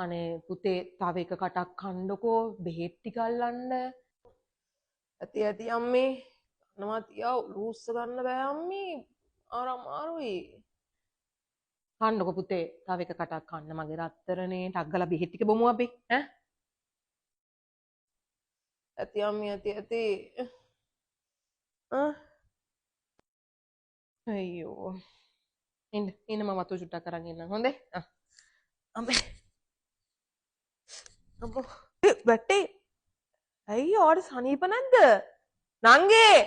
අනේ පුතේ තව එක කටක් කන්නකෝ බෙහෙත් ටික අල්ලන්න. ඇති අම්මේ කනවා තියා ලූස්ස ගන්න බෑ අම්මේ අර අමාරුයි. කන්නකෝ පුතේ තව එක කටක් කන්න මගේ රත්තරනේ ටක් ගාලා බෙහෙත් ටික බොමු අපි ඈ. ඇති අම්මේ ඇති අයියෝ ඉන්න මම වතුර චුට්ටක් අරන් එන්නම් හොඳේ. අම්මේ අම්මෝ වැටේ ඇයි ඔයාට සනීප නැද්ද? නංගේ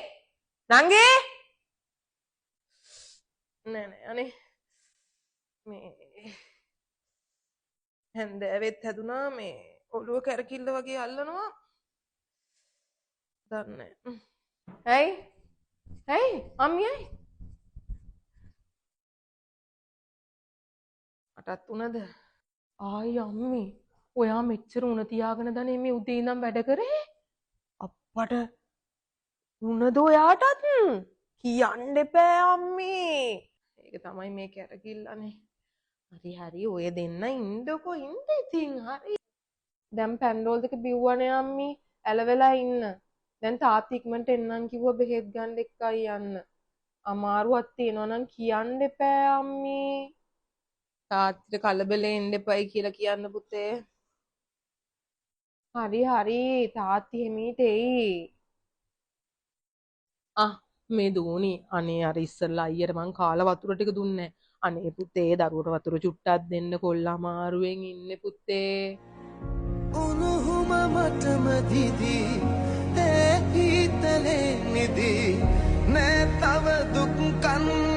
නංගේ නෑ අනේ මේ හැන්දෑවෙත් හැදුනා මේ ඔළුව කැරකිල්ල වගේ අල්ලනවා. දන්නේ ඇයි අම්මියයි මටත් උනද? ආයි අම්මි ඔයා මෙච්චර උණ තියාගෙන දනේ මේ උදේ ඉඳන් වැඩ කරේ? අප්පට උනද ඔයාටත්? කියන්න එපා අම්මි. ඒක තමයි මේ කැරකිල්ලනේ. හරි ඔය දෙන්න ඉන්නකෝ ඉන්න ඉතින් හරි. දැන් පැන්ඩෝල් දෙක බිව්වනේ අම්මි. ඇලවෙලා ඉන්න. දැන් තාත්තා ඉක්මනට එන්නම් කිව්වා බෙහෙත් ගන්න එක්කයි යන්න. අමාරුවක් තියෙනවා නම් කියන්න එපා අම්මි. තාත්තට කලබලෙ එන්න එපයි කියලා කියන්න පුතේ. හරි තාත්ති හිමීට එයි. මේ දෝනි අනේ අර ඉස්සල්ලා අයියට මං කාලා වතුර ටික දුන්නේ. අනේ පුතේ දරුවට වතුර චුට්ටක් දෙන්න කොල්ලා අමාරුවෙන් ඉන්නේ පුතේ. උණුහුම මටම දිදී ඒ හිතලේ නිදී නෑ තව දුක් කන්න